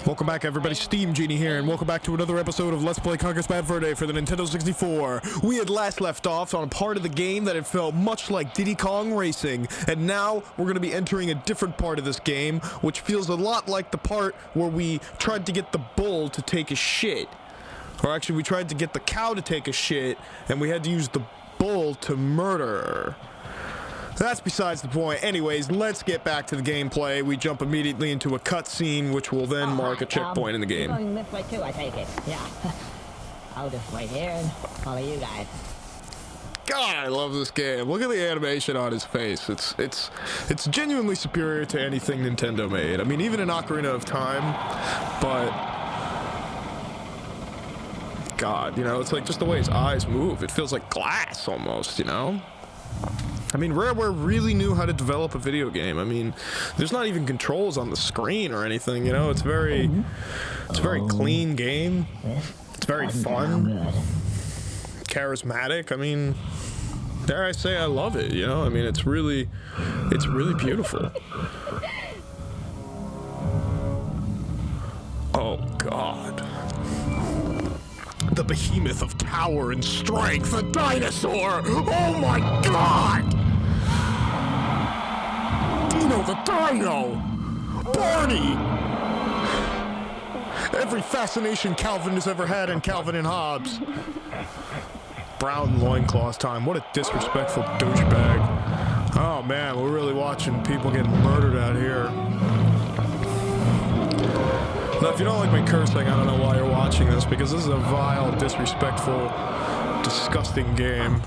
Welcome back, everybody. Steam Genie here, and welcome back to another episode of Let's Play Conker's Bad Fur Day for the Nintendo 64. We had last left off on a part of the game that it felt much like Diddy Kong Racing, and now we're going to be entering a different part of this game, which feels a lot like the part where we tried to get the bull to take a shit. Or actually, we tried to get the cow to take a shit, and we had to use the bull to murder her. That's besides the point. Anyways, let's get back to the gameplay. We jump immediately into a cutscene, which will then mark a checkpoint in the game. You're going this way too, I take it. Yeah. I'll just wait here and follow you guys. God, I love this game. Look at the animation on his face. It's genuinely superior to anything Nintendo made. I mean, even in Ocarina of Time, but God, you know, it's like just the way his eyes move. It feels like glass almost, you know? I mean, Rareware really knew how to develop a video game. I mean, there's not even controls on the screen or anything, you know? It's a very clean game. It's very fun. Charismatic. I mean, dare I say I love it, you know? I mean, it's really beautiful. Oh, God. The behemoth of power and strength, a dinosaur! Oh my God! Dino the Dino! Barney! Every fascination Calvin has ever had in Calvin and Hobbes. Brown loincloth time. What a disrespectful douchebag. Oh man, we're really watching people getting murdered out here. Now, if you don't like my cursing, I don't know why you're watching this, because this is a vile, disrespectful, disgusting game.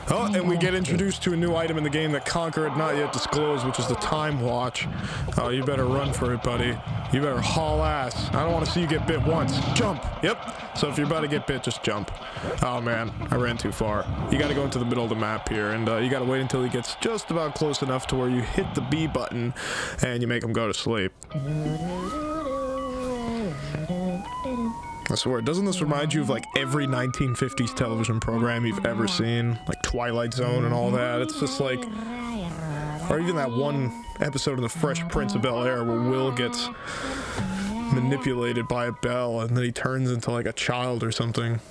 Oh, and we get introduced to a new item in the game that Conker had not yet disclosed, which is the time watch. Oh, you better run for it, buddy. You better haul ass. I don't want to see you get bit once. Jump! Yep. So if you're about to get bit, just jump. Oh man, I ran too far. You gotta go into the middle of the map here, and you gotta wait until he gets just about close enough to where you hit the B button, and you make him go to sleep. I swear, doesn't this remind you of like every 1950s television program you've ever seen? Like Twilight Zone and all that. It's just like, or even that one episode of The Fresh Prince of Bel-Air where Will gets manipulated by a bell and then he turns into like a child or something.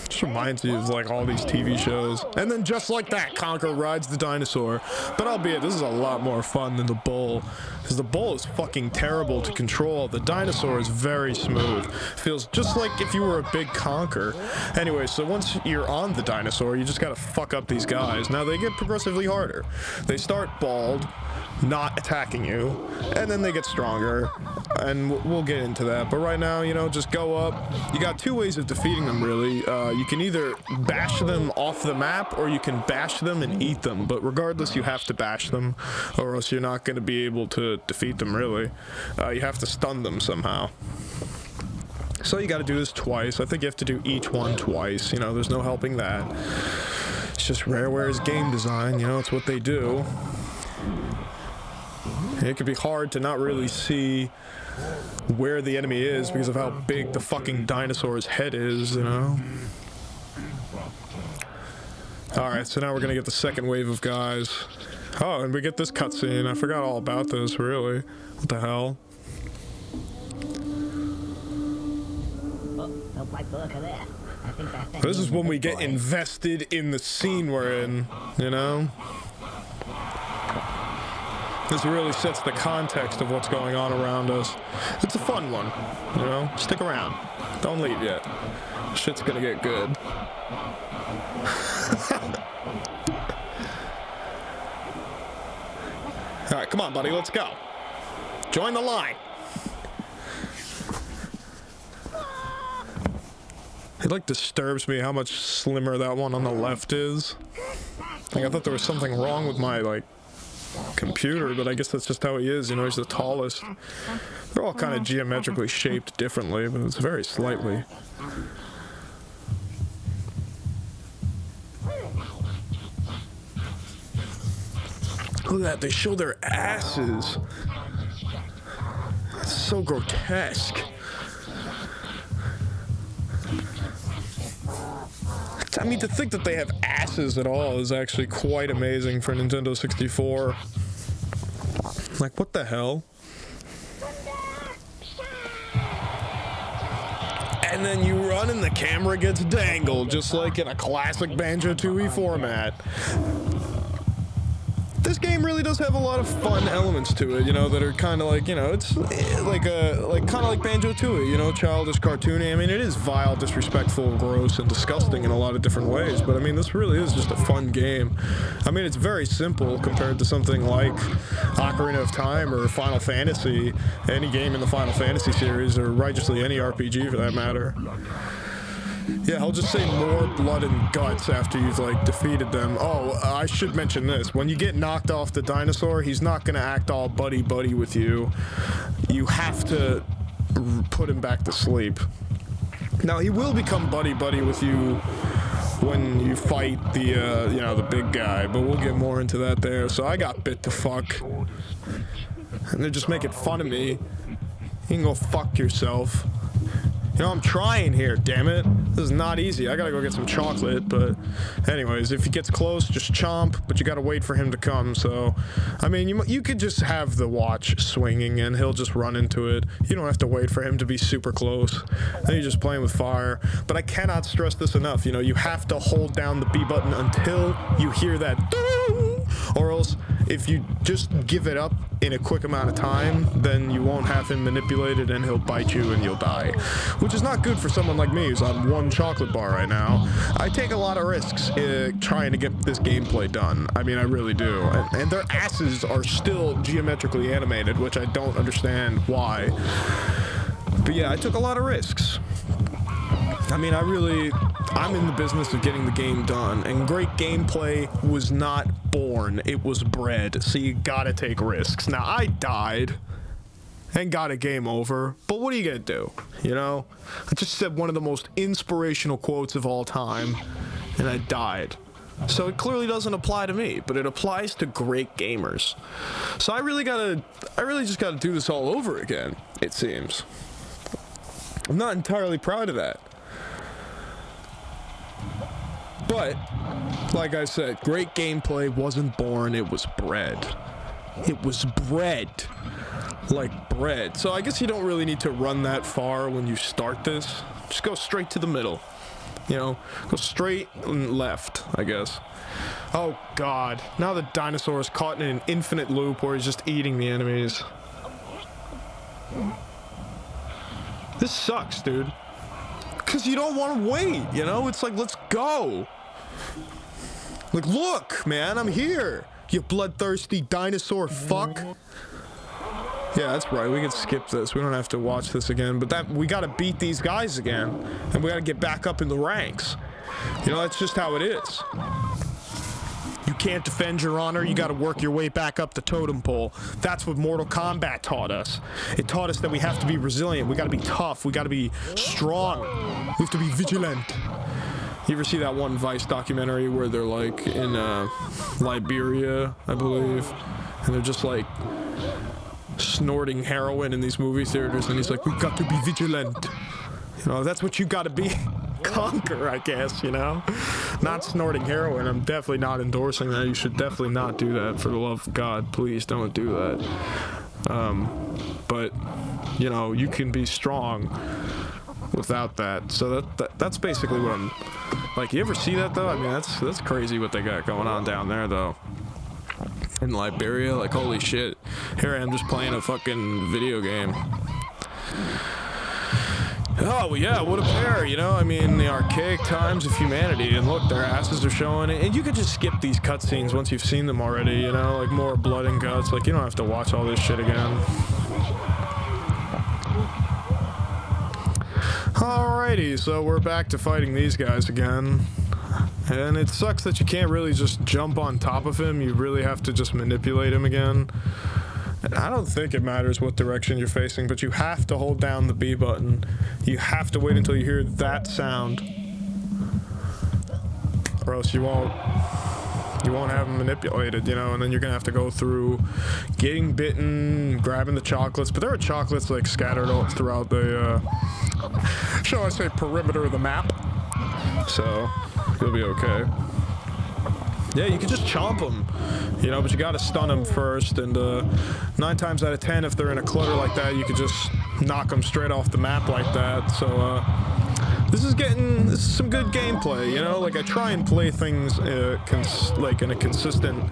Just reminds me of like all these TV shows. And then just like that, Conker rides the dinosaur. But albeit, this is a lot more fun than the bull. Because the bull is fucking terrible to control. The dinosaur is very smooth. Feels just like if you were a big Conker. Anyway, so once you're on the dinosaur, you just gotta fuck up these guys. Now they get progressively harder. They start bald, not attacking you, and then they get stronger. And we'll get into that. But right now, you know, just go up. You got two ways of defeating them, really. You can either bash them off the map, or you can bash them and eat them. But regardless, you have to bash them, or else you're not going to be able to defeat them, really. You have to stun them somehow. So you got to do this twice. I think you have to do each one twice. You know, there's no helping that. It's just Rareware's game design. You know, it's what they do. It could be hard to not really see where the enemy is because of how big the fucking dinosaur's head is, you know? Alright, so now we're gonna get the second wave of guys. Oh, and we get this cutscene. I forgot all about this, really. What the hell? This is when we get invested in the scene we're in, you know? This really sets the context of what's going on around us. It's a fun one, you know? Stick around. Don't leave yet. Shit's gonna get good. Alright, come on, buddy, let's go. Join the line. It, like, disturbs me how much slimmer that one on the left is. Like, I thought there was something wrong with my, like, computer, but I guess that's just how he is, you know, he's the tallest. They're all kind of geometrically shaped differently, but it's very slightly. Look at that, they show their asses. It's so grotesque. I mean, to think that they have asses at all is actually quite amazing for Nintendo 64. Like, what the hell? and then you run and the camera gets dangled, just like in a classic Banjo-Tooie format. This game really does have a lot of fun elements to it, you know, that are kind of like, you know, it's like kind of like Banjo-Tooie, you know, childish, cartoony. I mean, it is vile, disrespectful, gross, and disgusting in a lot of different ways, but I mean, this really is just a fun game. I mean, it's very simple compared to something like Ocarina of Time or Final Fantasy, any game in the Final Fantasy series, or righteously any RPG for that matter. Yeah, I'll just say more blood and guts after you've, like, defeated them. Oh, I should mention this. When you get knocked off the dinosaur, he's not gonna act all buddy-buddy with you. You have to put him back to sleep. Now, he will become buddy-buddy with you when you fight the, you know, the big guy, but we'll get more into that there. So I got bit to fuck. And they're just making fun of me. You can go fuck yourself. You know, I'm trying here, damn it. This is not easy. I gotta go get some chocolate, but anyways, if he gets close, just chomp, but you gotta wait for him to come, so... I mean, you could just have the watch swinging and he'll just run into it. You don't have to wait for him to be super close. Then you're just playing with fire. But I cannot stress this enough, you know, you have to hold down the B button until you hear that ding, or else if you just give it up in a quick amount of time, then you won't have him manipulated and he'll bite you and you'll die. Which is not good for someone like me who's on one chocolate bar right now. I take a lot of risks trying to get this gameplay done. I mean, I really do. And their asses are still geometrically animated, which I don't understand why. But yeah, I took a lot of risks. I mean, I'm in the business of getting the game done, and great gameplay was not born, it was bred, so you gotta take risks. Now, I died and got a game over, but what are you gonna do, you know? I just said one of the most inspirational quotes of all time, and I died. So it clearly doesn't apply to me, but it applies to great gamers. So I really just gotta do this all over again, it seems. I'm not entirely proud of that. But, like I said, great gameplay wasn't born, it was bred. It was bred. Like bread. So I guess you don't really need to run that far when you start this. Just go straight to the middle. You know, go straight and left, I guess. Oh god. Now the dinosaur is caught in an infinite loop where he's just eating the enemies. This sucks, dude. Because you don't want to wait, you know? It's like, let's go. Like, look, man, I'm here. You bloodthirsty dinosaur fuck. Yeah, that's right. We can skip this. We don't have to watch this again. But we gotta beat these guys again. And we gotta get back up in the ranks. You know, that's just how it is. You can't defend your honor. You gotta work your way back up the totem pole. That's what Mortal Kombat taught us. It taught us that we have to be resilient. We gotta be tough. We gotta be strong. We have to be vigilant. You ever see that one Vice documentary where they're like in Liberia, I believe, and they're just like snorting heroin in these movie theaters, and he's like, we got to be vigilant. You know, that's what you gotta be. Conker, I guess, you know? Not snorting heroin. I'm definitely not endorsing that. You should definitely not do that, for the love of God. Please don't do that. But, you know, you can be strong without that. So that's basically what I'm... Like, you ever see that, though? I mean, that's crazy what they got going on down there, though. In Liberia, like, holy shit. Here I am just playing a fucking video game. Oh, well, yeah, what a pair, you know? I mean, the archaic times of humanity, and look, their asses are showing, and you could just skip these cutscenes once you've seen them already, you know? Like, more blood and guts, like, you don't have to watch all this shit again. Alrighty, so we're back to fighting these guys again. And it sucks that you can't really just jump on top of him, you really have to just manipulate him again. I don't think it matters what direction you're facing, but you have to hold down the B button. You have to wait until you hear that sound, or else you won't have them manipulated, you know, and then you're gonna have to go through getting bitten, grabbing the chocolates, but there are chocolates like scattered all throughout the, shall I say, perimeter of the map, so you'll be okay. Yeah, you can just chomp them, you know, but you gotta stun them first, and 9 times out of 10, if they're in a clutter like that, you could just knock them straight off the map like that, so, This is some good gameplay, you know? Like, I try and play things, like, in a consistent,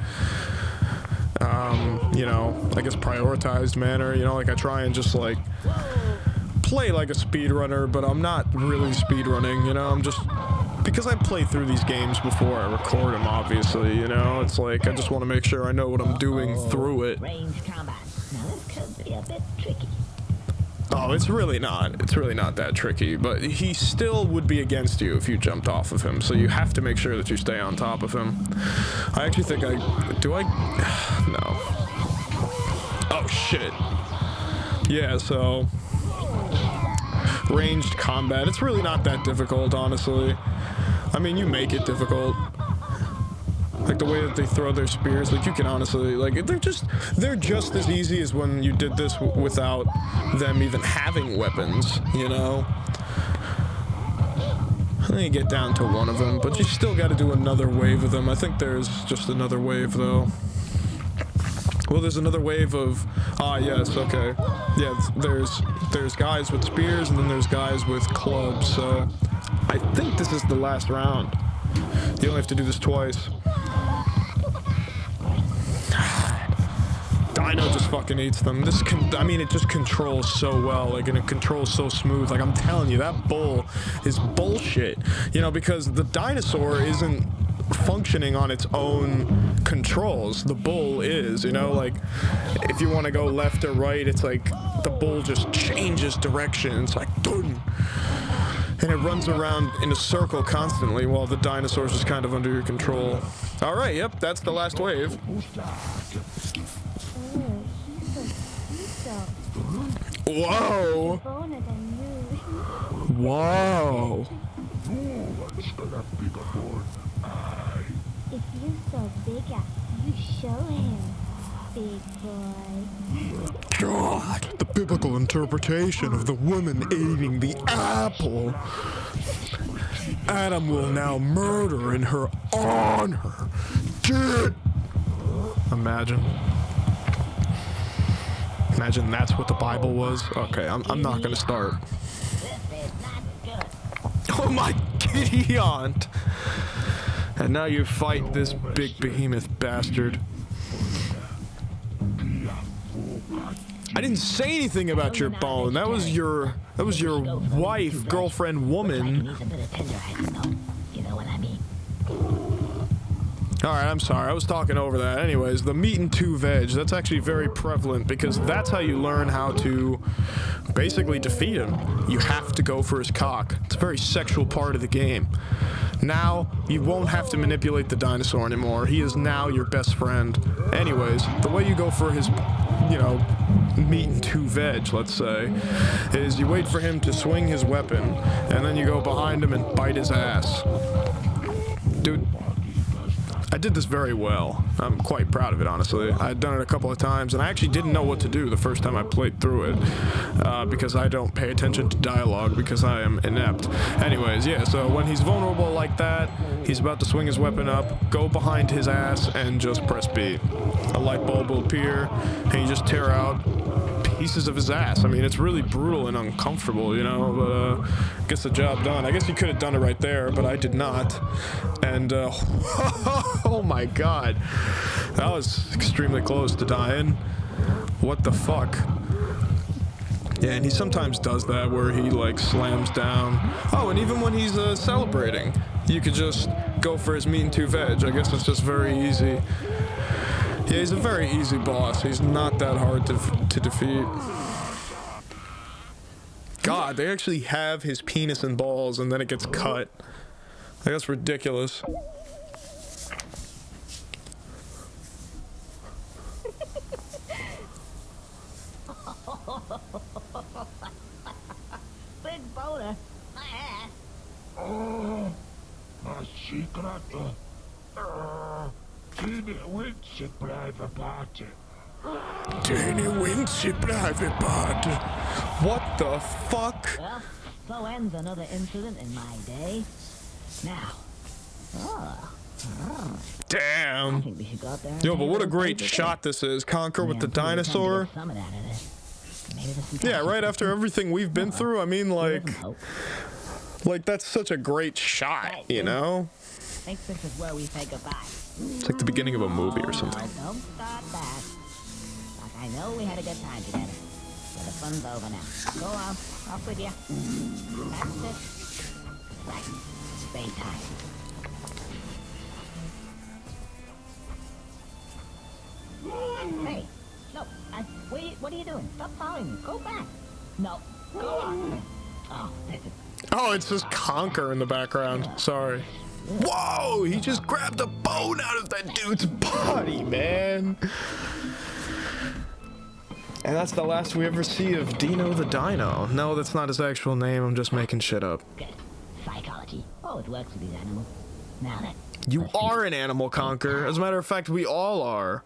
you know, I guess prioritized manner, you know? Like, I try and just, like, play like a speedrunner, but I'm not really speedrunning, you know? I'm just... Because I play through these games before I record them, obviously, you know? It's like, I just want to make sure I know what I'm doing through it. Range combat. Now this could be a bit tricky. Oh, it's really not. It's really not that tricky, but he still would be against you if you jumped off of him, so you have to make sure that you stay on top of him. I actually think do I? No. Oh, shit. Yeah, so... Ranged combat. It's really not that difficult, honestly. I mean, you make it difficult. Like, the way that they throw their spears, like, you can honestly, like, they're just as easy as when you did this without them even having weapons, you know? I think you get down to one of them, but you still gotta do another wave of them. I think there's just another wave, though. Well, there's another wave of... Ah, yes, okay. Yeah, there's guys with spears, and then there's guys with clubs, so... I think this is the last round. You only have to do this twice. Dino just fucking eats them. I mean, it just controls so well, like, and it controls so smooth. Like, I'm telling you, that bull is bullshit. You know, because the dinosaur isn't functioning on its own controls. The bull is, you know, like, if you want to go left or right, it's like, the bull just changes direction. It's like, dun! And it runs around in a circle constantly while the dinosaur's just kind of under your control. Alright, yep, that's the last wave. Whoa! Whoa! If you're so bigger, you show him, big boy. God, the biblical interpretation of the woman eating the apple. Adam will now murder in her honor. Dude! Imagine. Imagine that's what the Bible was. Okay, I'm not gonna start. Oh my giddy aunt! And now you fight this big behemoth bastard. I didn't say anything about your bone. That was your wife, girlfriend, woman. Alright, I'm sorry. I was talking over that. Anyways, the meat and two veg, that's actually very prevalent because that's how you learn how to basically defeat him. You have to go for his cock. It's a very sexual part of the game. Now, you won't have to manipulate the dinosaur anymore. He is now your best friend. Anyways, the way you go for his, you know, meat and two veg, let's say, is you wait for him to swing his weapon, and then you go behind him and bite his ass. Dude, I did this very well. I'm quite proud of it, honestly. I had done it a couple of times, and I actually didn't know what to do the first time I played through it, because I don't pay attention to dialogue because I am inept. Anyways, yeah, so when he's vulnerable like that, he's about to swing his weapon up, go behind his ass, and just press B. A light bulb will appear, and you just tear out pieces of his ass. I mean, it's really brutal and uncomfortable, you know, but gets the job done. I guess you could have done it right there, but I did not. And, oh my god. That was extremely close to dying. What the fuck? Yeah, and he sometimes does that where he, like, slams down. Oh, and even when he's celebrating, you could just go for his meat and two veg. I guess it's just very easy. Yeah, he's a very easy boss. He's not that hard to defeat. God, they actually have his penis and balls and then it gets cut. Like, that's ridiculous. Big boner. My ass. Oh, a secret. Teeny Wincy private party. Teeny Wincy private party. What the fuck? Well, so ends another incident in my day. Now. Damn. I think we should go out there and Yo, but what a take great look. shot this is. Conker with the I'm pretty dinosaur. tempted to get something out of this. Maybe there's some Yeah, kind of right after everything we've been through, I mean, like, some hope. Like, that's such a great shot, you know? Think this is where we say goodbye. It's like the beginning of a movie or something. No, don't start that. Look, I know we had a good time together, but the fun's over now. Go on, off with you. That's it. Right, stay tight. Hey, no, wait, what are you doing? Stop following me. Go back. No, go on. Oh, this is... Oh, it's just Conker in the background. Sorry. Whoa! He just grabbed a bone out of that dude's body, man. And that's the last we ever see of Dino the Dino. No, that's not his actual name. I'm just making shit up. Good. Psychology. Oh, it works with these animals. Now then. You are an animal, Conker. As a matter of fact, we all are.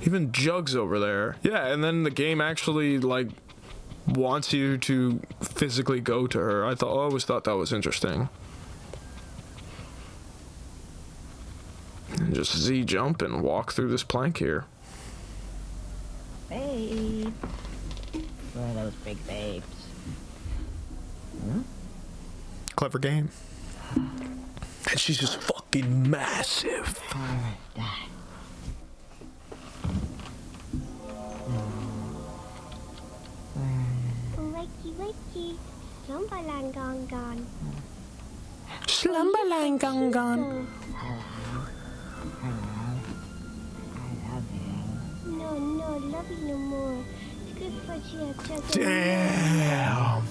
Even Jug's over there. Yeah, and then the game actually, like, wants you to physically go to her. I always thought that was interesting. And just Z jump and walk through this plank here. Babe. Where are those big babes? Hmm? Clever game. And she's just fucking massive. Die. Wakey, wakey. Slumberland gone gone. Slumberland gone gone. I love you. No, no, love you no more. It's good for you, just Damn.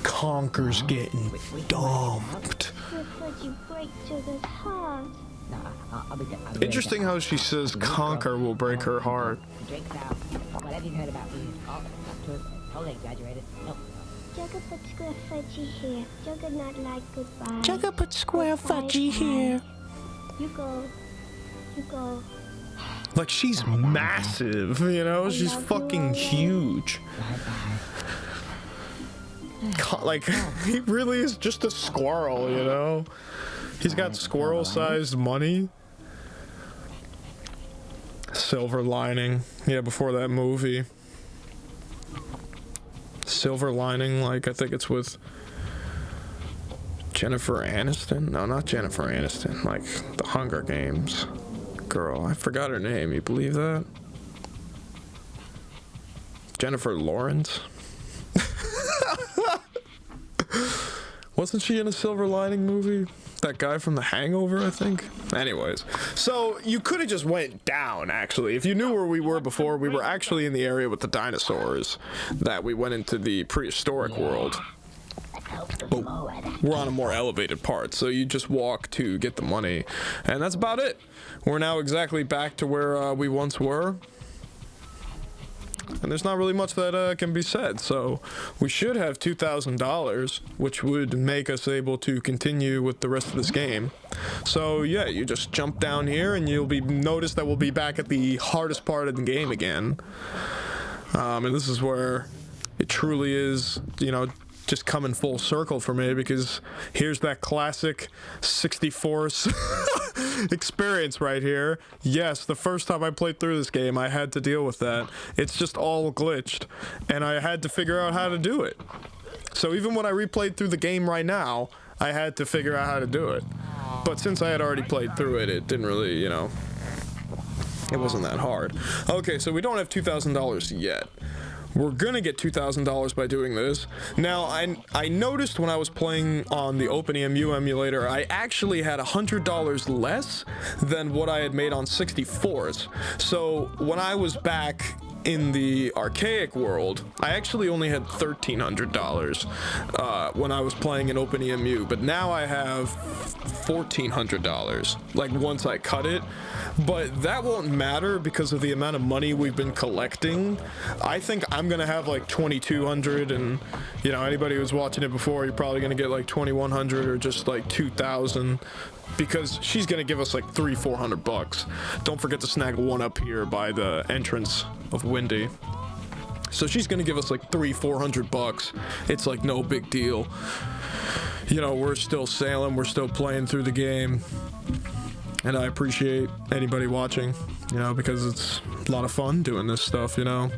Conker's getting dumped. good for you break Sugar's heart. No, I'll be Interesting how she says Conker will break her heart. Drake's out. What have you heard about me? Oh, totally exaggerated. Nope. Jugger put square fudgy here. Jugger not like goodbye. Jugger put square fudgy here. You go. You go. Like, she's massive, you know? She's fucking huge. Like, he really is just a squirrel, you know? He's got squirrel-sized money. Silver Lining. Yeah, before that movie. Silver Lining, like, I think it's with Jennifer Aniston? No, not Jennifer Aniston. Like, the Hunger Games girl. I forgot her name. You believe that? Jennifer Lawrence? Wasn't she in a Silver Lining movie? That guy from The Hangover, I think? Anyways, so you could have just went down, actually. If you knew where we were before, we were actually in the area with the dinosaurs, that we went into the prehistoric world. But we're on a more elevated part, so you just walk to get the money, and that's about it. We're now exactly back to where we once were. And there's not really much that can be said, so we should have $2,000, which would make us able to continue with the rest of this game. So yeah, you just jump down here and you'll be notice that we'll be back at the hardest part of the game again. And this is where it truly is, you know, just coming full circle for me, because here's that classic 64's experience right here. Yes, the first time I played through this game, I had to deal with that. It's just all glitched, and I had to figure out how to do it. So even when I replayed through the game right now, I had to figure out how to do it. But since I had already played through it, it didn't really, you know, it wasn't that hard. Okay, so we don't have $2,000 yet. We're gonna get $2,000 by doing this. Now, I noticed when I was playing on the OpenEMU emulator, I actually had $100 less than what I had made on 64s. So when I was back in the archaic world, I actually only had $1,300 when I was playing in OpenEMU, but now I have $1,400, like once I cut it. But that won't matter because of the amount of money we've been collecting. I think I'm gonna have like 2,200, and you know, anybody who's watching it before, you're probably gonna get like 2,100 or just like 2,000, because she's gonna give us like $300-400. Don't forget to snag one up here by the entrance of Windy. So she's gonna give us like $300-400. It's like no big deal. You know, we're still sailing, we're still playing through the game. And I appreciate anybody watching, you know, because it's a lot of fun doing this stuff, you know.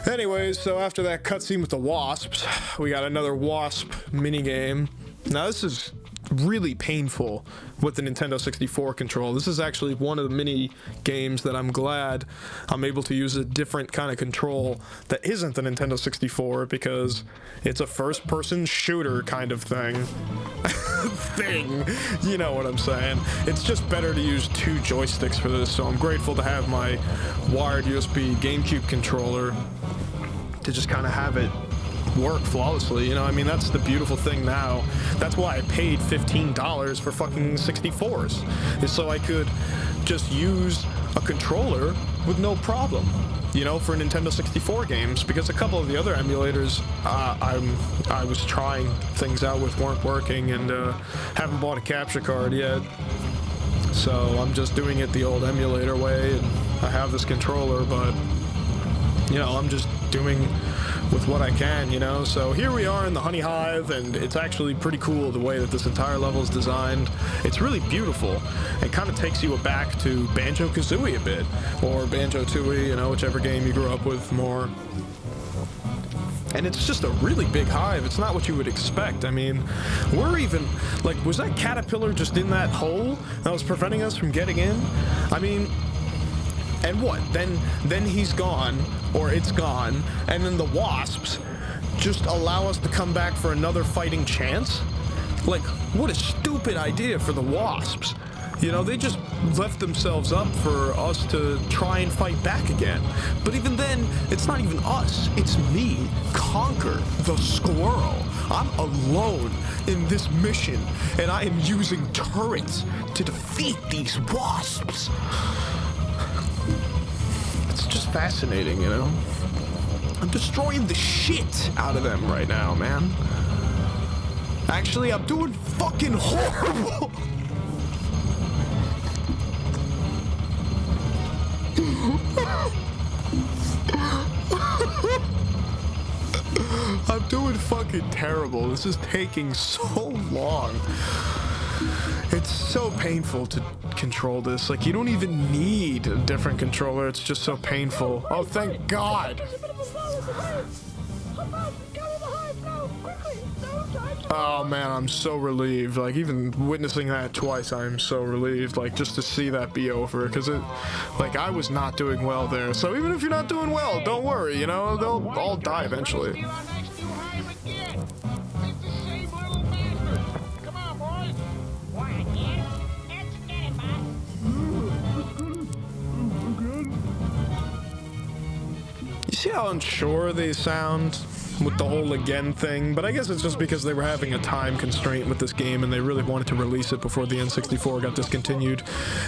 Anyways, so after that cutscene with the wasps, we got another wasp minigame. Now this is really painful with the Nintendo 64 control. This is actually one of the mini games that I'm glad I'm able to use a different kind of control that isn't the Nintendo 64, because it's a first-person shooter kind of thing. You know what I'm saying. It's just better to use 2 joysticks for this, so I'm grateful to have my wired USB GameCube controller to just kind of have it work flawlessly, you know. I mean, that's the beautiful thing now. That's why I paid $15 for fucking 64s, is so I could just use a controller with no problem, you know, for Nintendo 64 games, because a couple of the other emulators I was trying things out with weren't working, and haven't bought a capture card yet, so I'm just doing it the old emulator way, and I have this controller, but, you know, I'm just doing with what I can, you know. So here we are in the Honey Hive, and it's actually pretty cool the way that this entire level is designed. It's really beautiful. It kind of takes you back to Banjo-Kazooie a bit, or Banjo-Tooie, you know, whichever game you grew up with more. And it's just a really big hive. It's not what you would expect. I mean, we're even, like, was that caterpillar just in that hole that was preventing us from getting in? I mean, and what? Then he's gone, or it's gone, and then the wasps just allow us to come back for another fighting chance? Like, what a stupid idea for the wasps. You know, they just left themselves up for us to try and fight back again. But even then, it's not even us. It's me, Conker, the squirrel. I'm alone in this mission, and I am using turrets to defeat these wasps. It's just fascinating, you know? I'm destroying the shit out of them right now, man. Actually, I'm doing fucking horrible. I'm doing fucking terrible. This is taking so long. It's so painful to control this. Like, you don't even need a different controller. It's just so painful. Oh, thank God. Oh man, I'm so relieved. Like, even witnessing that twice, I'm so relieved. Like, just to see that be over, because it, like, I was not doing well there. So even if you're not doing well, don't worry, you know, they'll all die eventually. You see how unsure they sound with the whole again thing? But I guess it's just because they were having a time constraint with this game and they really wanted to release it before the N64 got discontinued.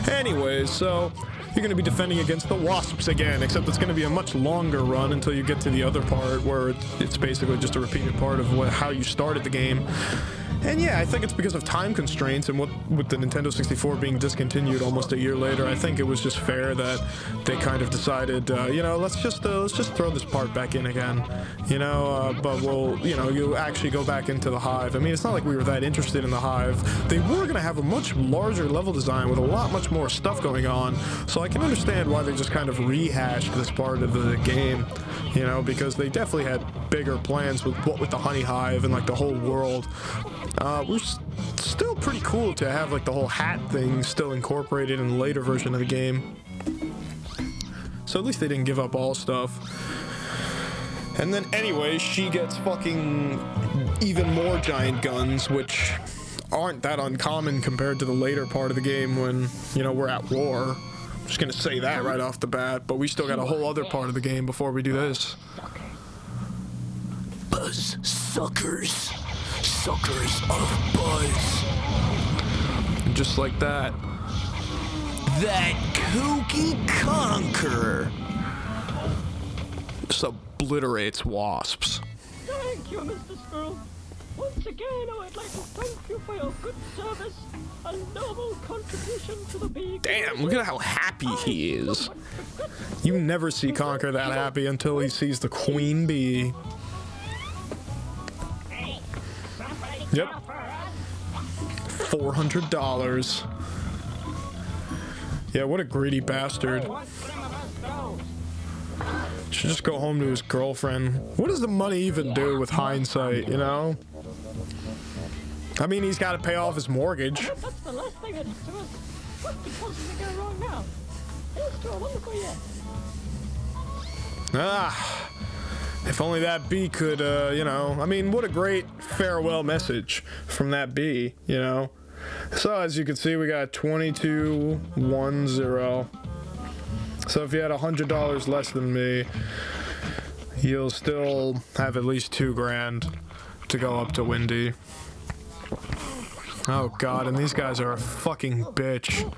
Anyways, so you're going to be defending against the wasps again, except it's going to be a much longer run until you get to the other part where it's basically just a repeated part of how you started the game. And yeah, I think it's because of time constraints, and with the Nintendo 64 being discontinued almost a year later, I think it was just fair that they kind of decided, you know, let's just throw this part back in again, you know, but we'll, you know, you actually go back into the Hive. I mean, it's not like we were that interested in the Hive. They were going to have a much larger level design with a lot much more stuff going on, so I can understand why they just kind of rehashed this part of the game, you know, because they definitely had bigger plans with the Honey Hive and like the whole world. We're still pretty cool to have like the whole hat thing still incorporated in the later version of the game. So at least they didn't give up all stuff. And then anyway, she gets fucking even more giant guns, which aren't that uncommon compared to the later part of the game when, you know, we're at war. I'm just gonna say that right off the bat, but we still got a whole other part of the game before we do this. Buzz suckers. Suckers of Buzz. And just like that, that kooky Conker just obliterates wasps. Thank you, Mr. Squirrel. Once again, I would like to thank you for your good service and noble contribution to the bee. Damn, look at how happy he is. You never see Conker that happy until he sees the queen bee. Yep. $400. Yeah, what a greedy bastard. Should just go home to his girlfriend. What does the money even do with hindsight, you know? I mean, he's got to pay off his mortgage. That's the last thing that to us. What could possibly go wrong now? Here's to a wonderful year. Ah, if only that bee could, you know, I mean, what a great farewell message from that bee, you know? So, as you can see, we got 2210. So, if you had $100 less than me, you'll still have at least $2 grand to go up to Windy. Oh, God, and these guys are a fucking bitch.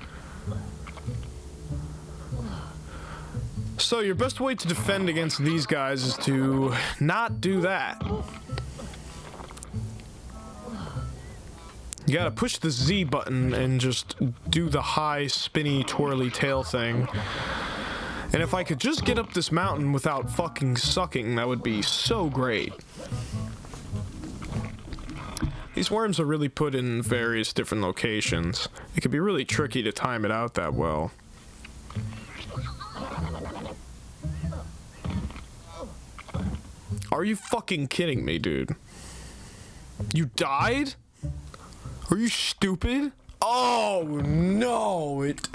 So your best way to defend against these guys is to not do that. You gotta push the Z button and just do the high, spinny, twirly tail thing. And if I could just get up this mountain without fucking sucking, that would be so great. These worms are really put in various different locations. It could be really tricky to time it out that well. Are you fucking kidding me, dude? You died? Are you stupid? Oh, no, it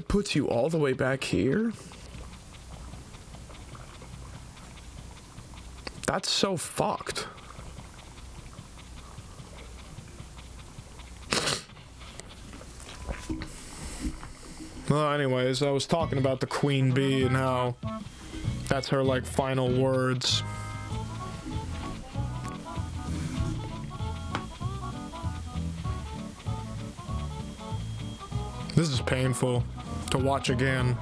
puts you all the way back here? That's so fucked. Well, anyways, I was talking about the queen bee and how that's her, like, final words. This is painful to watch again.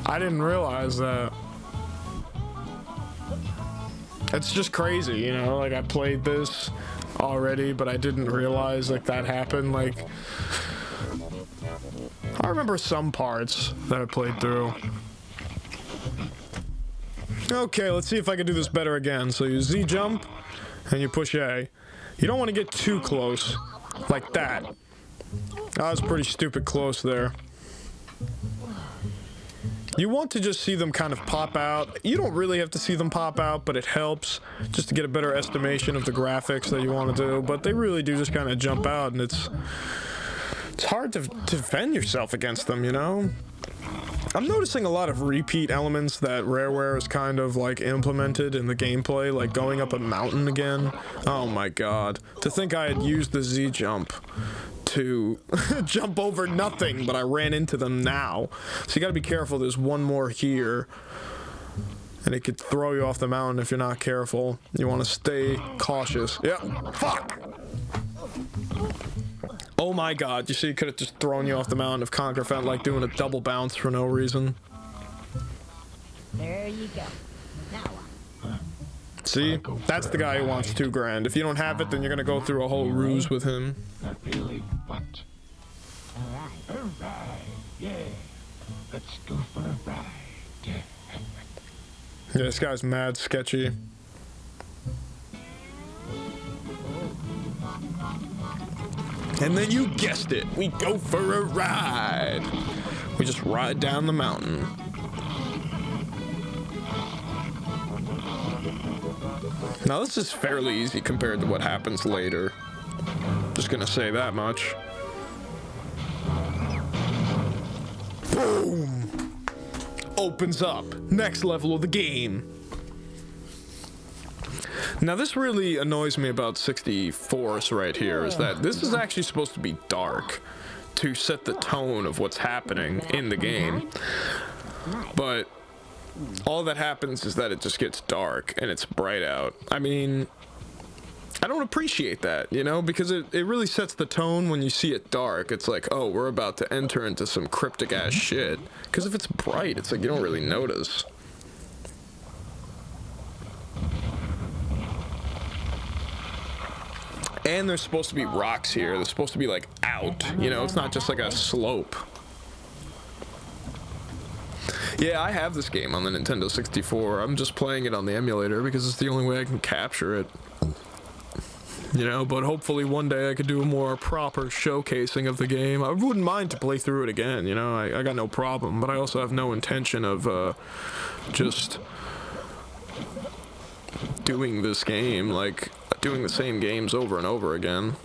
I didn't realize that. It's just crazy, you know, like I played this already, but I didn't realize like that happened. Like, I remember some parts that I played through. Okay, let's see if I can do this better again. So you Z jump and you push A. You don't want to get too close like that. That was pretty stupid close there. You want to just see them kind of pop out. You don't really have to see them pop out, but it helps just to get a better estimation of the graphics that you want to do. But they really do just kind of jump out, and it's hard to defend yourself against them, you know? I'm noticing a lot of repeat elements that Rareware is kind of like implemented in the gameplay, like going up a mountain again. Oh my god. To think I had used the Z jump to jump over nothing, but I ran into them now. So you gotta be careful. There's one more here, and it could throw you off the mountain if you're not careful. You want to stay cautious. Yep. Fuck! Oh my god, you see, it could have just thrown you off the mountain if Conker felt like doing a double bounce for no reason. There you go. Now what? See? That's the guy who wants $2 grand. If you don't have it, then you're gonna go through a whole ruse with him. Not really, but... Alright. Alright, yeah. Let's go for a ride. Yeah, this guy's mad sketchy. And then you guessed it, we go for a ride. We just ride down the mountain. Now this is fairly easy compared to what happens later. Just gonna say that much. Boom! Opens up. Next level of the game. Now this really annoys me about 64's right here, is that this is actually supposed to be dark to set the tone of what's happening in the game. But all that happens is that it just gets dark and it's bright out. I mean, I don't appreciate that, you know, because it really sets the tone when you see it dark. It's like, oh, we're about to enter into some cryptic ass shit. Because if it's bright, it's like you don't really notice. And there's supposed to be rocks here. They're supposed to be like out, you know, it's not just like a slope. Yeah, I have this game on the Nintendo 64. I'm just playing it on the emulator because it's the only way I can capture it. You know, but hopefully one day I could do a more proper showcasing of the game. I wouldn't mind to play through it again, you know, I got no problem, but I also have no intention of, just doing this game, like, doing the same games over and over again.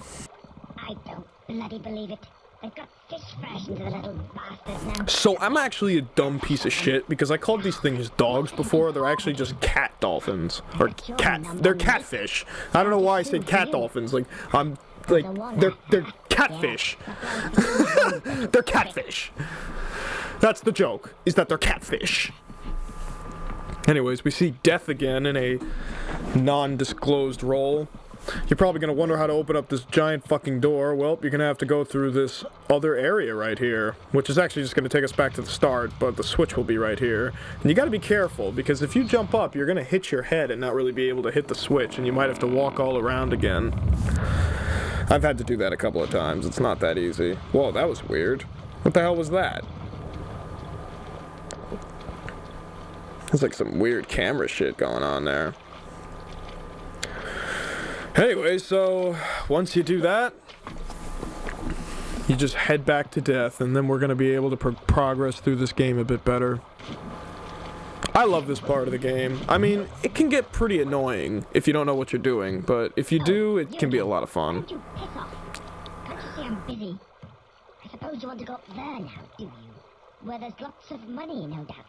I don't bloody believe it. They've got fish versions of the little bastards now. So I'm actually a dumb piece of shit because I called these things dogs before. They're actually just cat dolphins or they're catfish. I don't know why I said cat dolphins. Like they're catfish. They're catfish. That's the joke. Is that they're catfish. Anyways, we see Death again in a non-disclosed role. You're probably going to wonder how to open up this giant fucking door. Well, you're going to have to go through this other area right here, which is actually just going to take us back to the start, but the switch will be right here. And you got to be careful, because if you jump up, you're going to hit your head and not really be able to hit the switch, and you might have to walk all around again. I've had to do that a couple of times. It's not that easy. Whoa, that was weird. What the hell was that? There's like some weird camera shit going on there. Anyway, so once you do that, you just head back to Death, and then we're going to be able to progress through this game a bit better. I love this part of the game. I mean, it can get pretty annoying if you don't know what you're doing, but if you do, it can be a lot of fun. Don't you piss off. Can't you see I'm busy? I suppose you want to go up there now, do you? Where there's lots of money, no doubt.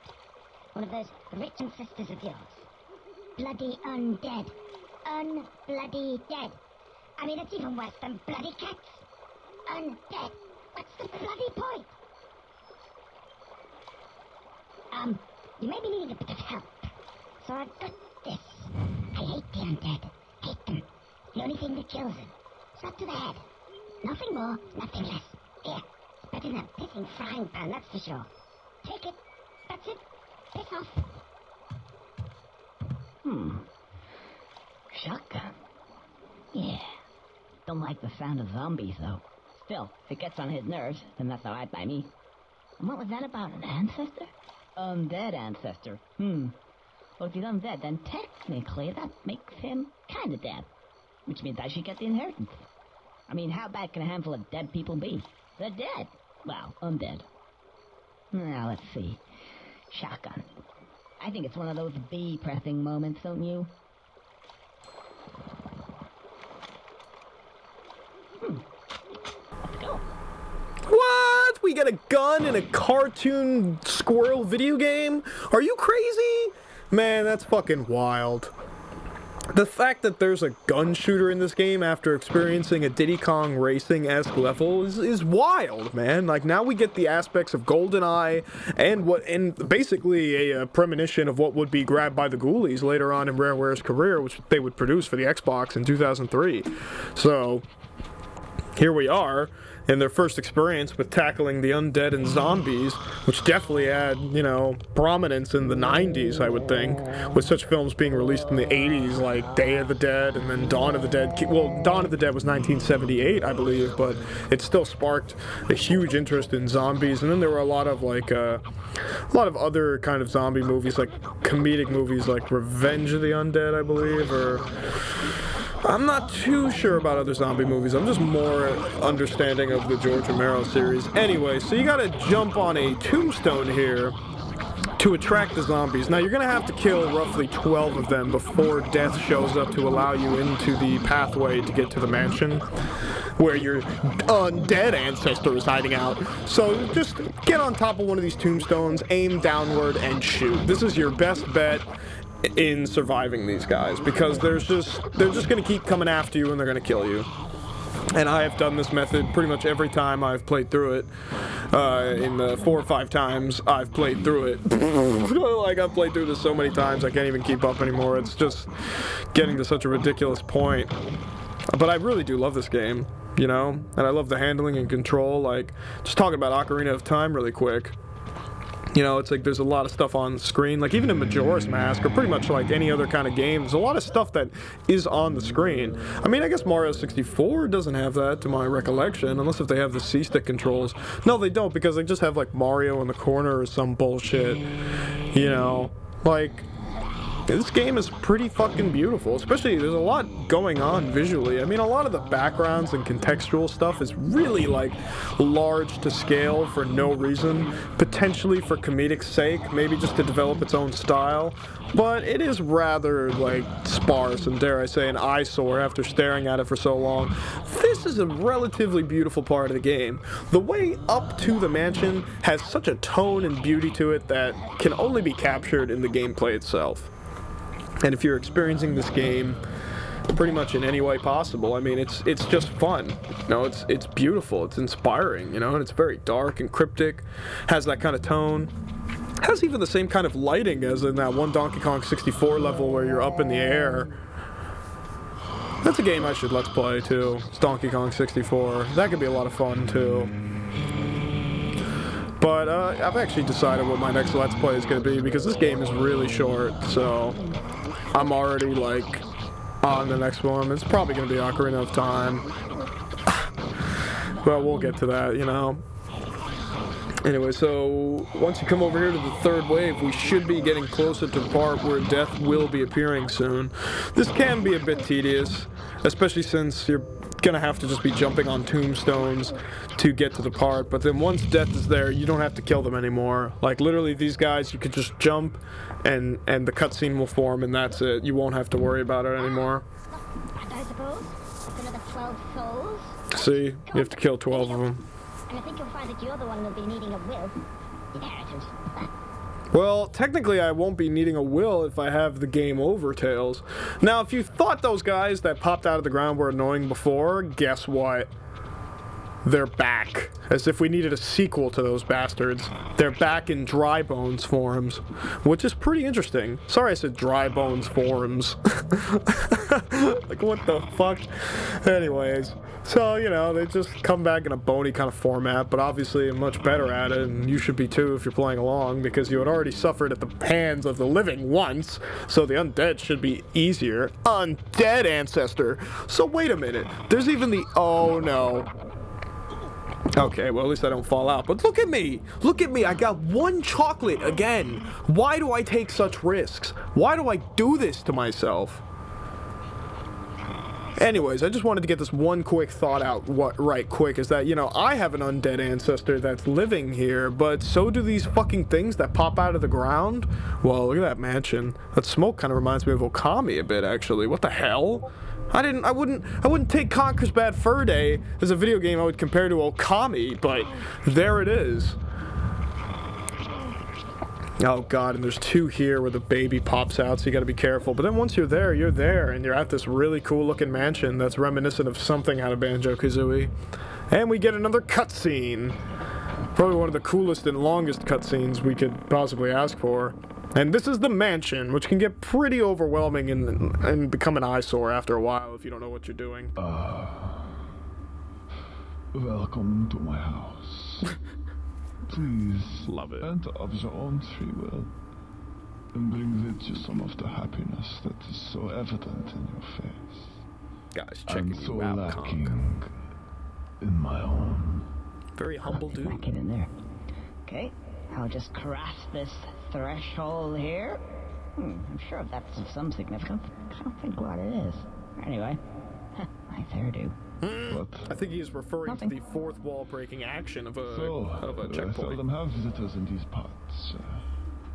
One of those rich ancestors of yours. Bloody undead. Unbloody dead. I mean, it's even worse than bloody cats. Undead. What's the bloody point? You may be needing a bit of help. So I've got this. I hate the undead. Hate them. The only thing that kills them. Shot to the head. Nothing more, nothing less. Here. It's better than a pissing frying pan, that's for sure. Take it. That's it. Piss off. Shotgun. Yeah. Don't like the sound of zombies, though. Still, if it gets on his nerves, then that's alright by me. And what was that about, an ancestor? Undead ancestor. Well, if he's undead, then technically that makes him kinda dead. Which means I should get the inheritance. I mean, how bad can a handful of dead people be? They're dead. Well, undead. Now, let's see. Shotgun. I think it's one of those bee-pressing moments, don't you? Let's go. What? We got a gun in a cartoon squirrel video game? Are you crazy? Man, that's fucking wild. The fact that there's a gun shooter in this game after experiencing a Diddy Kong Racing-esque level is wild, man. Like, now we get the aspects of GoldenEye and basically a premonition of what would be grabbed by the Ghoulies later on in Rareware's career, which they would produce for the Xbox in 2003. So, here we are in their first experience with tackling the undead and zombies, which definitely had, you know, prominence in the 90s, I would think, with such films being released in the 80s, like Day of the Dead and then Dawn of the Dead. Well, Dawn of the Dead was 1978, I believe, but it still sparked a huge interest in zombies. And then there were a lot of, like, a lot of other kind of zombie movies, like comedic movies like Revenge of the Undead, I believe, or I'm not too sure about other zombie movies. I'm just more understanding of the George Romero series. Anyway, so you gotta jump on a tombstone here to attract the zombies. Now, you're gonna have to kill roughly 12 of them before death shows up to allow you into the pathway to get to the mansion where your undead ancestor is hiding out. So just get on top of one of these tombstones, aim downward, and shoot. This is your best bet in surviving these guys, because they're just going to keep coming after you and they're going to kill you. And I have done this method pretty much every time I've played through it. In the 4 or 5 times I've played through it. Like, I've played through this so many times I can't even keep up anymore. It's just getting to such a ridiculous point. But I really do love this game, you know? And I love the handling and control. Like, just talking about Ocarina of Time really quick. You know, it's like there's a lot of stuff on screen, like even in Majora's Mask, or pretty much like any other kind of game, there's a lot of stuff that is on the screen. I mean, I guess Mario 64 doesn't have that, to my recollection, unless if they have the C-stick controls. No, they don't, because they just have like Mario in the corner or some bullshit. You know, like, this game is pretty fucking beautiful, especially there's a lot going on visually. I mean, a lot of the backgrounds and contextual stuff is really, like, large to scale for no reason. Potentially for comedic sake, maybe just to develop its own style. But it is rather, like, sparse and, dare I say, an eyesore after staring at it for so long. This is a relatively beautiful part of the game. The way up to the mansion has such a tone and beauty to it that can only be captured in the gameplay itself. And if you're experiencing this game pretty much in any way possible, I mean, it's just fun. You know, it's beautiful, it's inspiring, you know, and it's very dark and cryptic, has that kind of tone. Has even the same kind of lighting as in that one Donkey Kong 64 level where you're up in the air. That's a game I should let's play too. It's Donkey Kong 64. That could be a lot of fun too. But I've actually decided what my next let's play is going to be because this game is really short, so I'm already like on the next one. It's probably going to be Ocarina of Time. But we'll get to that, you know. Anyway, so once you come over here to the third wave, we should be getting closer to the part where death will be appearing soon. This can be a bit tedious, especially since you're gonna have to just be jumping on tombstones to get to the part, but then once death is there, you don't have to kill them anymore. Like, literally, these guys, you could just jump, and the cutscene will form, and that's it. You won't have to worry about it anymore. And I suppose it's another 12 souls. See? You have to kill 12 of them. And I think you'll find that you're the one who'll be needing a will. Inheritance. Well, technically I won't be needing a will if I have the game over, Tails. Now, if you thought those guys that popped out of the ground were annoying before, guess what? They're back. As if we needed a sequel to those bastards. They're back in Dry Bones forms, which is pretty interesting. Sorry I said Dry Bones forms. Like, what the fuck? Anyways, so, you know, they just come back in a bony kind of format, but obviously I'm much better at it, and you should be too if you're playing along, because you had already suffered at the hands of the living once, so the undead should be easier. Undead ancestor! So wait a minute, there's even the... oh no. Okay, well, at least I don't fall out. But look at me! Look at me! I got one chocolate again! Why do I take such risks? Why do I do this to myself? Anyways, I just wanted to get this one quick thought out right quick, is that, you know, I have an undead ancestor that's living here, but so do these fucking things that pop out of the ground. Well, look at that mansion. That smoke kind of reminds me of Okami a bit, actually. What the hell? I wouldn't take Conker's Bad Fur Day as a video game I would compare to Okami, but there it is. Oh god, and there's two here where the baby pops out, so you gotta be careful. But then once you're there, and you're at this really cool looking mansion that's reminiscent of something out of Banjo-Kazooie. And we get another cutscene. Probably one of the coolest and longest cutscenes we could possibly ask for. And this is the mansion, which can get pretty overwhelming and become an eyesore after a while if you don't know what you're doing. Welcome to my house. Please, love it. enter of your own free will, and bring with you some of the happiness that is so evident in your face. Guys, checking I'm so you out, lacking Conker. in my own. Very humble dude. Back in there. Okay, I'll just cross this threshold here. I'm sure that's of some significance. I don't think what it is. Anyway, my hairdo. What? I think he's referring Nothing. to the fourth wall breaking action of a I checkpoint. seldom have visitors in these parts.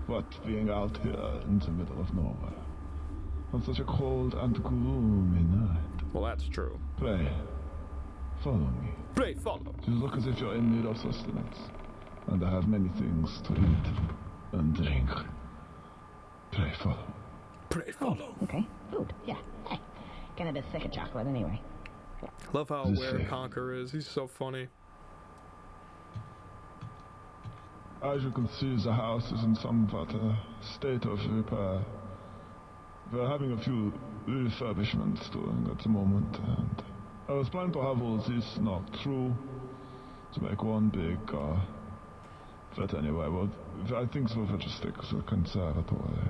What being out here in the middle of nowhere on such a cold and gloomy night? Well, that's true. Pray, follow me. Pray follow. You look as if you're in need of sustenance, and I have many things to eat and drink. Pray follow. Pray follow. Okay, food. Yeah. Hey, getting a bit sick of chocolate anyway. Love how This aware way. Conker is. He's so funny. As you can see, the house is in somewhat a state of repair. We're having a few refurbishments doing at the moment, and I was planning to have all this knocked through to make one big but anyway, well, I think so we'll just stick to the conservatory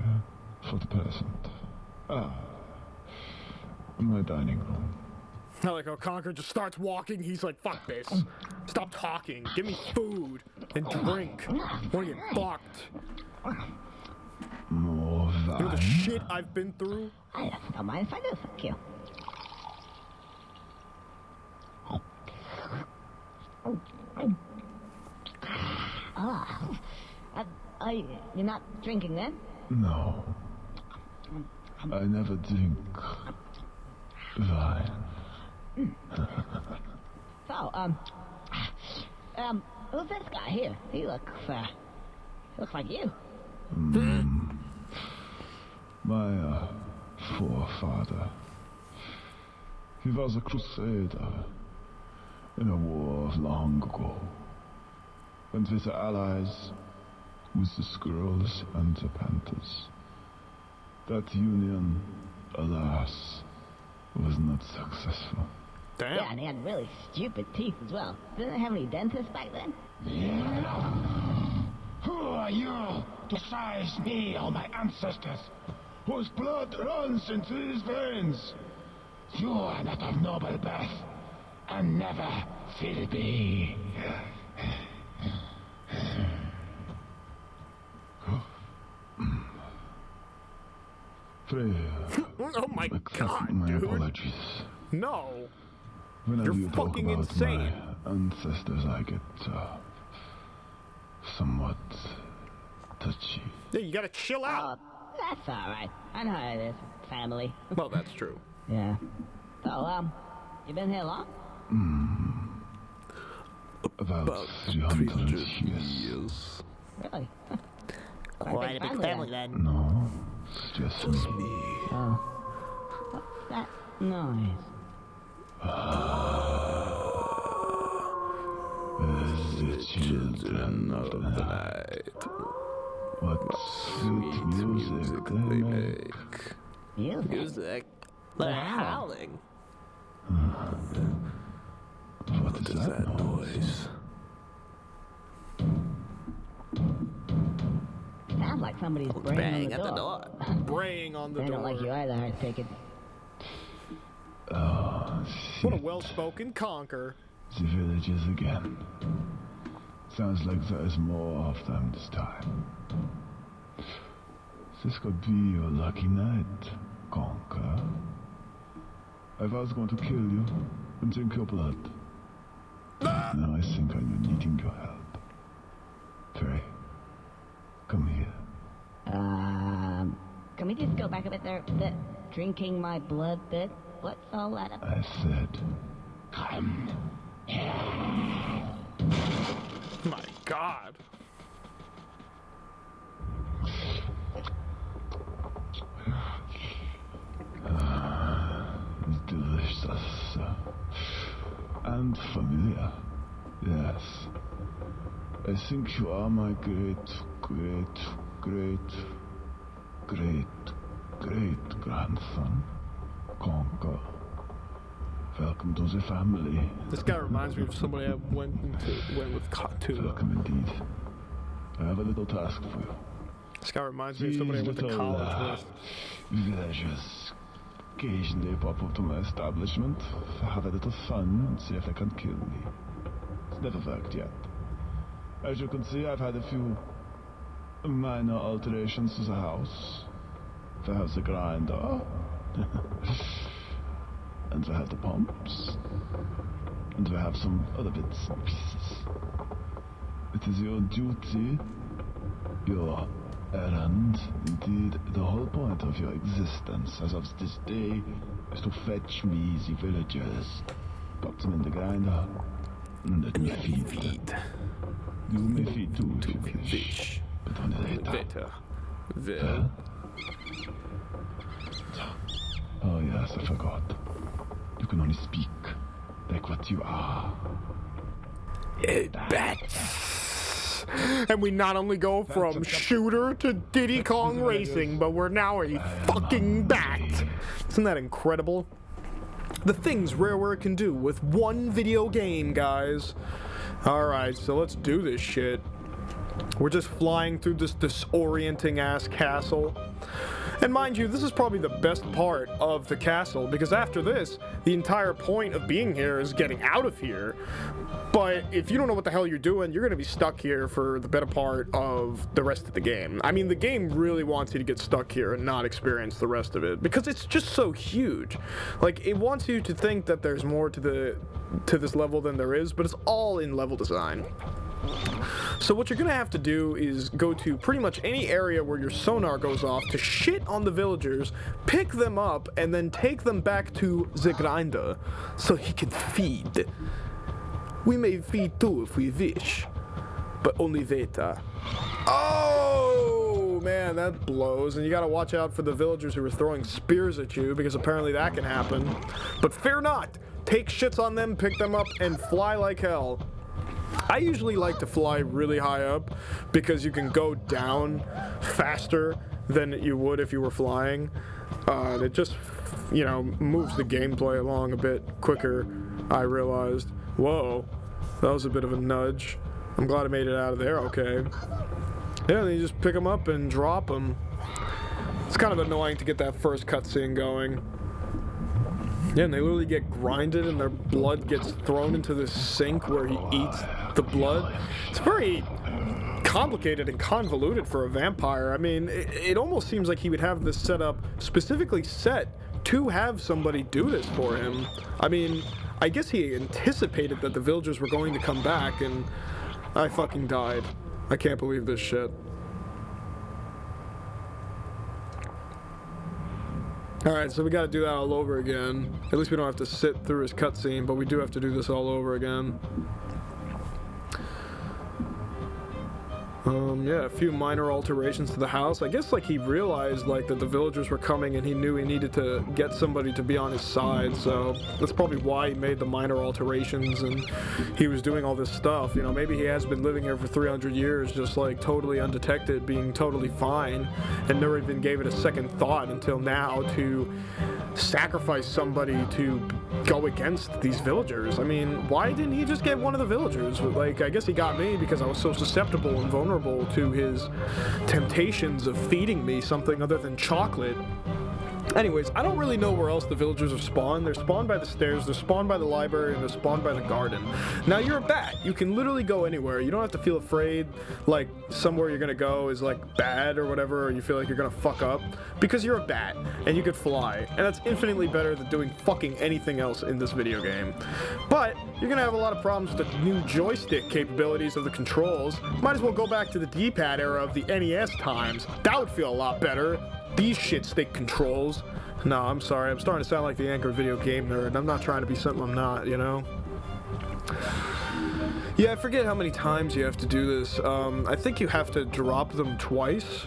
for the present. My dining room. I like how Conker just starts walking. He's like, fuck this. Stop talking. Give me food and drink. I want to get fucked. More You know the wine. shit I've been through? I don't mind if I do, thank you. you're not drinking then? No. I never drink wine. So, who's this guy here? He looks like you. My forefather. He was a crusader in a war of long ago. Went with the allies, with the squirrels and the panthers. That union, alas, was not successful. Damn. Yeah, and he had really stupid teeth as well. Didn't they have any dentists back then? Who are you to size me or my ancestors, whose blood runs into these veins? You are not of noble birth, and never will be. Freya, Oh my accept god, my dude. apologies. No. Whenever You're you talk fucking about insane. my ancestors, I get somewhat touchy. Yeah, you gotta chill Oh, out. that's alright. I know how it is. Family. Well, that's true. Yeah. So, you been here long? About 300 years. Really? Quite a big family then. No, it's just me. Oh. What's that noise? The children of the night. What sweet music they make. Music? Music. They're howling. What is that noise? Sounds like somebody's Bang banging at the door. Braying on the They don't like you door. either, I take it. Oh, What a shit. well-spoken Conker. The villagers again. Sounds like there is more of them this time. This could be your lucky night, Conker. I was going to kill you and drink your blood. Now I think I'm needing your help. Trey, come here. Can we just go back a bit there? The drinking my blood bit? What's all that about? I said, My god. delicious and familiar. Yes. I think you are my great grandson, Conker. Welcome to the family. This guy reminds me of somebody I went with to. Welcome indeed. I have a little task for you. This guy reminds me of somebody I went to These little, college with. villagers occasionally pop up to my establishment to have a little fun and see if they can kill me. It's never worked yet. As you can see, I've had a few minor alterations to the house. They have the grinder, and they have the pumps, and they have some other bits and pieces. It is your duty, your errand, indeed the whole point of your existence as of this day, is to fetch me the villagers, put them in the grinder, and let me feed them. You may feed too if you wish, but only later. Will. Oh yes, I forgot. You can only speak like what you are. Bats. And we not only go from shooter to Diddy Kong Racing, but we're now a fucking bat. Isn't that incredible? The things Rareware can do with one video game, guys. Alright, so let's do this shit. We're just flying through this disorienting ass castle. And mind you, this is probably the best part of the castle, because after this, the entire point of being here is getting out of here. But if you don't know what the hell you're doing, you're going to be stuck here for the better part of the rest of the game. I mean, the game really wants you to get stuck here and not experience the rest of it, because it's just so huge. Like, it wants you to think that there's more to this level than there is, but it's all in level design. So what you're gonna have to do is go to pretty much any area where your sonar goes off to shit on the villagers, pick them up, and then take them back to the grinder so he can feed. We may feed too if we wish, but only later. Oh man, that blows, and you gotta watch out for the villagers who are throwing spears at you, because apparently that can happen. But fear not! Take shits on them, pick them up, and fly like hell. I usually like to fly really high up because you can go down faster than you would if you were flying. And it just, you know, moves the gameplay along a bit quicker, I realized. Whoa, that was a bit of a nudge. I'm glad I made it out of there okay. Yeah, then you just pick them up and drop them. It's kind of annoying to get that first cutscene going. Yeah, and they literally get grinded and their blood gets thrown into this sink where he eats the blood. It's very complicated and convoluted for a vampire. I mean, it almost seems like he would have this set up specifically set to have somebody do this for him. I mean, I guess he anticipated that the villagers were going to come back, and I fucking died. I can't believe this shit. Alright, so we gotta do that all over again. At least we don't have to sit through his cutscene, but we do have to do this all over again. Yeah, a few minor alterations to the house. I guess, like, he realized, like, that the villagers were coming and he knew he needed to get somebody to be on his side, so that's probably why he made the minor alterations and he was doing all this stuff. You know, maybe he has been living here for 300 years just, like, totally undetected, being totally fine, and never even gave it a second thought until now to sacrifice somebody to go against these villagers. I mean, why didn't he just get one of the villagers? Like, I guess he got me because I was so susceptible and vulnerable to his temptations of feeding me something other than chocolate. Anyways, I don't really know where else the villagers are spawned. They're spawned by the stairs, they're spawned by the library, and they're spawned by the garden. Now, you're a bat. You can literally go anywhere. You don't have to feel afraid, like, somewhere you're gonna go is, like, bad or whatever, or you feel like you're gonna fuck up, because you're a bat, and you could fly. And that's infinitely better than doing fucking anything else in this video game. But, you're gonna have a lot of problems with the new joystick capabilities of the controls. Might as well go back to the D-pad era of the NES times. That would feel a lot better. These shit stick controls. No, I'm sorry. I'm starting to sound like the Anchor video game nerd. I'm not trying to be something I'm not, you know? Yeah, I forget how many times you have to do this. I think you have to drop them twice.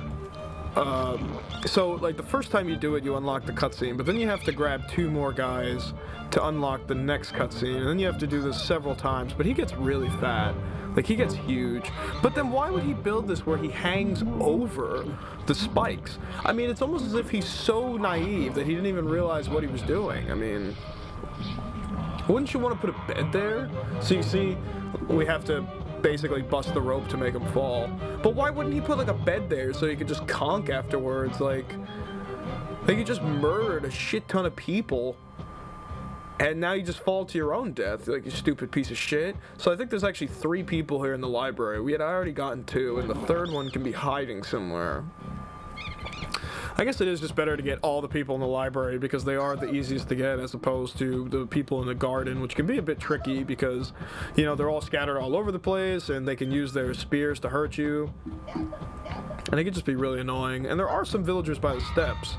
So, like, the first time you do it, you unlock the cutscene, but then you have to grab 2 more guys to unlock the next cutscene, and then you have to do this several times, but he gets really fat. Like, he gets huge. But then why would he build this where he hangs over the spikes? I mean, it's almost as if he's so naive that he didn't even realize what he was doing. I mean, wouldn't you want to put a bed there? So you see, we have to basically bust the rope to make him fall. But why wouldn't he put, like, a bed there so he could just conk afterwards? Like, he just murdered a shit ton of people. And now you just fall to your own death, like, you stupid piece of shit. So I think there's actually 3 people here in the library. We had already gotten 2, and the third one can be hiding somewhere. I guess it is just better to get all the people in the library because they are the easiest to get as opposed to the people in the garden, which can be a bit tricky because, you know, they're all scattered all over the place and they can use their spears to hurt you. And it can just be really annoying. And there are some villagers by the steps.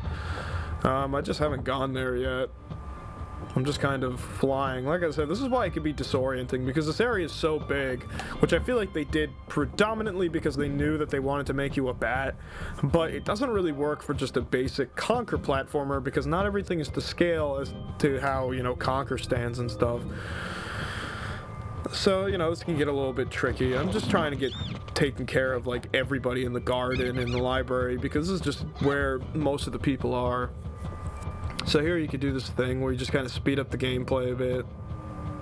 I just haven't gone there yet. I'm just kind of flying. Like I said, this is why it can be disorienting, because this area is so big, which I feel like they did predominantly because they knew that they wanted to make you a bat, but it doesn't really work for just a basic Conker platformer, because not everything is to scale as to how, you know, Conker stands and stuff. So, you know, this can get a little bit tricky. I'm just trying to get taken care of, like, everybody in the garden and the library, because this is just where most of the people are. So here you could do this thing where you just kind of speed up the gameplay a bit.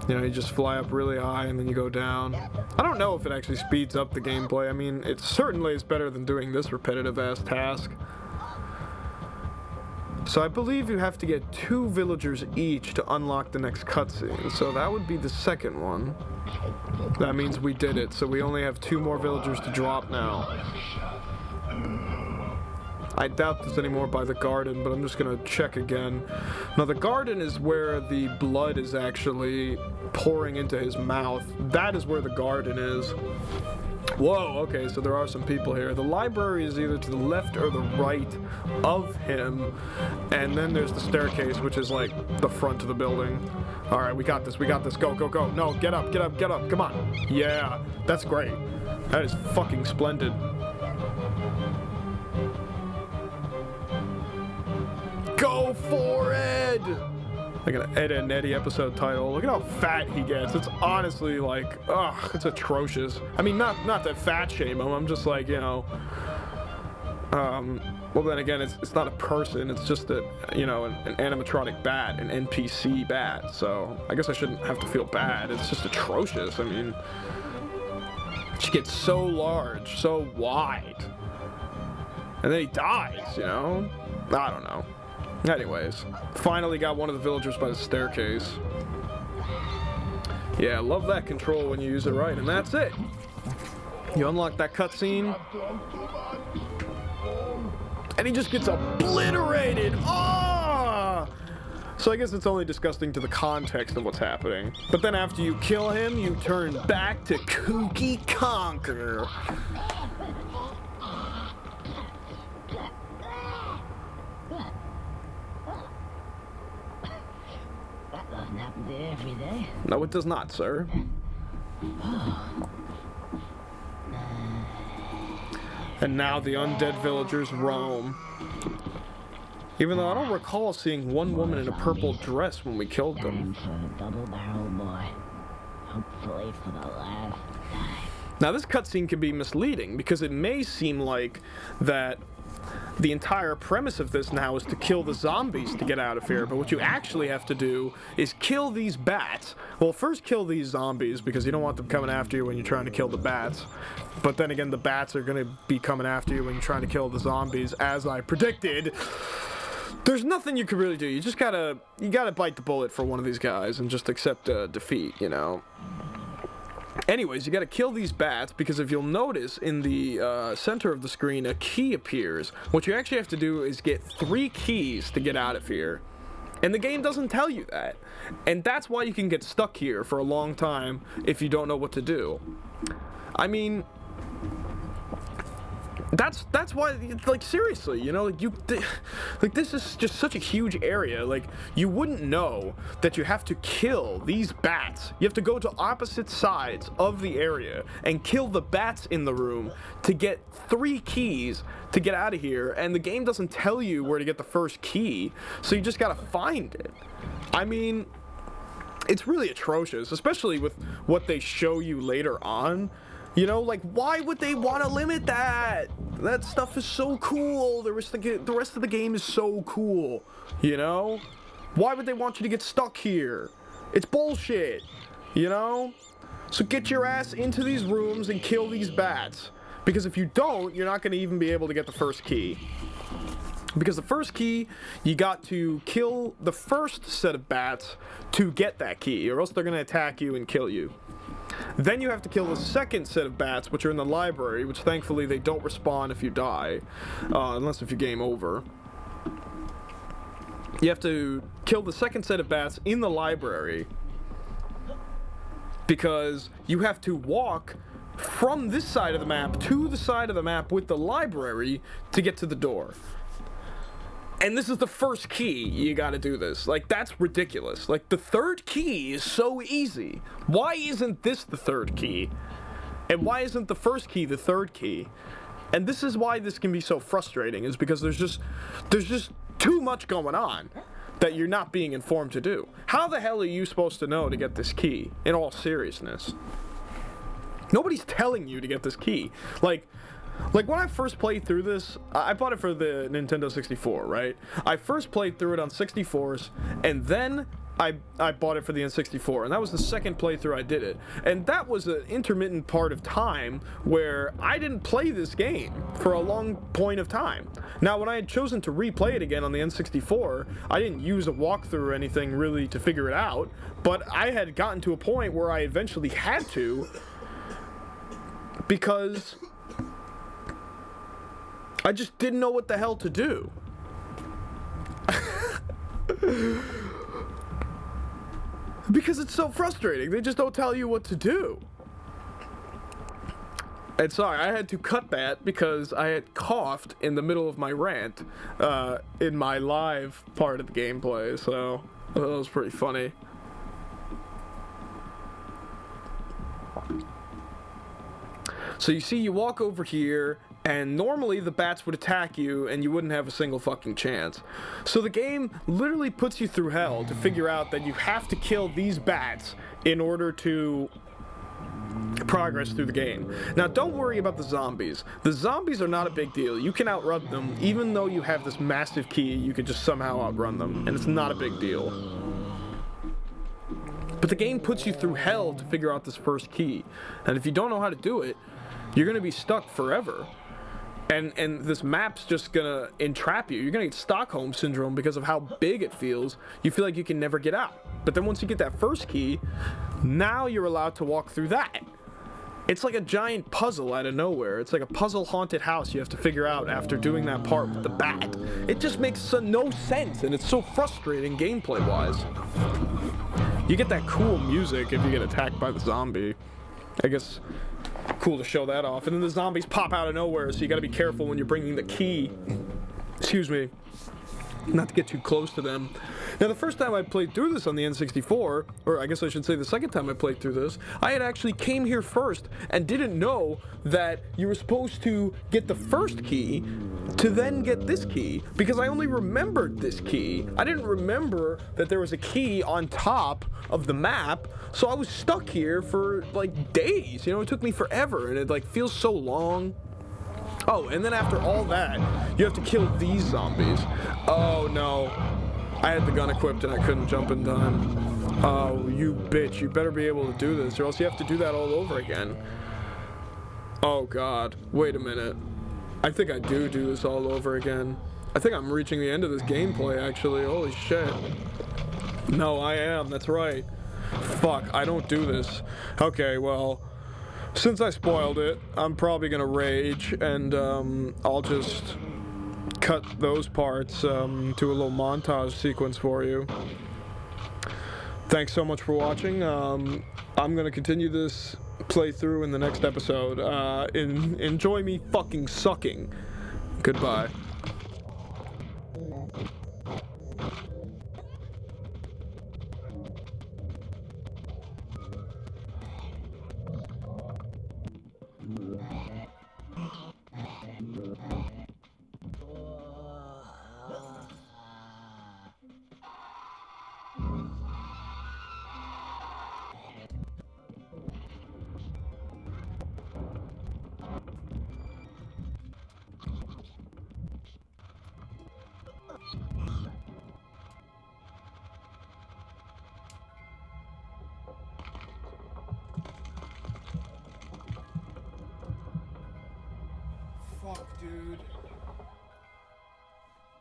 You know, you just fly up really high and then you go down. I don't know if it actually speeds up the gameplay. I mean, it certainly is better than doing this repetitive-ass task. So I believe you have to get 2 villagers each to unlock the next cutscene. So that would be the second one. That means we did it. So we only have 2 more villagers to drop now. I doubt there's any more by the garden, but I'm just gonna check again. Now, the garden is where the blood is actually pouring into his mouth. That is where the garden is. Whoa, okay, so there are some people here. The library is either to the left or the right of him, and then there's the staircase, which is like the front of the building. All right, we got this, go, go, go. No, get up, come on. Yeah, that's great. That is fucking splendid. Go for it! Like an Ed and Eddie episode title. Look at how fat he gets. It's honestly like, ugh, it's atrocious. I mean, not to fat shame him. I'm just like, you know, well then again, it's not a person. It's just an animatronic bat, an NPC bat. So I guess I shouldn't have to feel bad. It's just atrocious. I mean, she gets so large, so wide, and then he dies. You know, I don't know. Anyways, finally got one of the villagers by the staircase. Yeah, love that control when you use it right, and that's it. You unlock that cutscene, and he just gets obliterated. Ah! So I guess it's only disgusting to the context of what's happening. But then after you kill him, you turn back to kooky Conker. Doesn't happen to every day. No, it does not, sir. And now the undead villagers roam. Even though I don't recall seeing one woman in a purple dress when we killed them. For a double barrel boy. Hopefully for the last time. Now this cutscene can be misleading because it may seem like that the entire premise of this now is to kill the zombies to get out of here, but what you actually have to do is kill these bats. Well, first kill these zombies because you don't want them coming after you when you're trying to kill the bats. But then again, the bats are going to be coming after you when you're trying to kill the zombies, as I predicted. There's nothing you can really do. You just gotta bite the bullet for one of these guys and just accept defeat, you know. Anyways, you gotta kill these bats because if you'll notice in the center of the screen, a key appears. What you actually have to do is get 3 keys to get out of here. And the game doesn't tell you that. And that's why you can get stuck here for a long time if you don't know what to do. I mean, that's why, like, seriously, you know, like this is just such a huge area. Like, you wouldn't know that you have to kill these bats. You have to go to opposite sides of the area and kill the bats in the room to get 3 keys to get out of here, and the game doesn't tell you where to get the first key, so you just gotta find it. I mean, it's really atrocious, especially with what they show you later on. You know, like, why would they want to limit that? That stuff is so cool. The rest of the game is so cool, you know? Why would they want you to get stuck here? It's bullshit, you know? So get your ass into these rooms and kill these bats. Because if you don't, you're not going to even be able to get the first key. Because the first key, you got to kill the first set of bats to get that key, or else they're going to attack you and kill you. Then you have to kill the second set of bats, which are in the library, which thankfully they don't respawn if you die, unless if you game over. You have to kill the second set of bats in the library, because you have to walk from this side of the map to the side of the map with the library to get to the door. And this is the first key. You gotta do this. Like, that's ridiculous. Like, the third key is so easy. Why isn't this the third key? And why isn't the first key the third key? And this is why this can be so frustrating, is because there's just too much going on that you're not being informed to do. How the hell are you supposed to know to get this key, in all seriousness? Nobody's telling you to get this key. Like when I first played through this, I bought it for the Nintendo 64, right? I first played through it on 64s, and then I bought it for the N64, and that was the second playthrough I did it. And that was an intermittent part of time where I didn't play this game for a long point of time. Now, when I had chosen to replay it again on the N64, I didn't use a walkthrough or anything really to figure it out, but I had gotten to a point where I eventually had to, because I just didn't know what the hell to do. Because it's so frustrating. They just don't tell you what to do. And sorry, I had to cut that because I had coughed in the middle of my rant in my live part of the gameplay, so that was pretty funny. So you see, you walk over here, and normally the bats would attack you and you wouldn't have a single fucking chance. So the game literally puts you through hell to figure out that you have to kill these bats in order to progress through the game. Now, don't worry about the zombies. The zombies are not a big deal. You can outrun them. Even though you have this massive key, you can just somehow outrun them, and it's not a big deal. But the game puts you through hell to figure out this first key. And if you don't know how to do it, you're going to be stuck forever. And this map's just going to entrap you. You're going to get Stockholm Syndrome because of how big it feels. You feel like you can never get out. But then once you get that first key, now you're allowed to walk through that. It's like a giant puzzle out of nowhere. It's like a puzzle haunted house you have to figure out after doing that part with the bat. It just makes no sense, and it's so frustrating gameplay-wise. You get that cool music if you get attacked by the zombie. I guess cool to show that off. And then the zombies pop out of nowhere, so you gotta be careful when you're bringing the key. Excuse me. Not to get too close to them. Now, the first time I played through this on the N64, or I guess I should say the second time I played through this, I had actually came here first and didn't know that you were supposed to get the first key to then get this key, because I only remembered this key. I didn't remember that there was a key on top of the map, so I was stuck here for, like, days. You know, it took me forever, and it, like, feels so long. Oh, and then after all that, you have to kill these zombies. Oh, no. I had the gun equipped and I couldn't jump in time. Oh, you bitch. You better be able to do this, or else you have to do that all over again. Oh, God. Wait a minute. I think I do this all over again. I think I'm reaching the end of this gameplay, actually. Holy shit. No, I am. That's right. Fuck, I don't do this. Okay, well, since I spoiled it, I'm probably gonna rage, and I'll just cut those parts to a little montage sequence for you. Thanks so much for watching. I'm gonna continue this playthrough in the next episode. Enjoy me fucking sucking. Goodbye. Fuck, dude.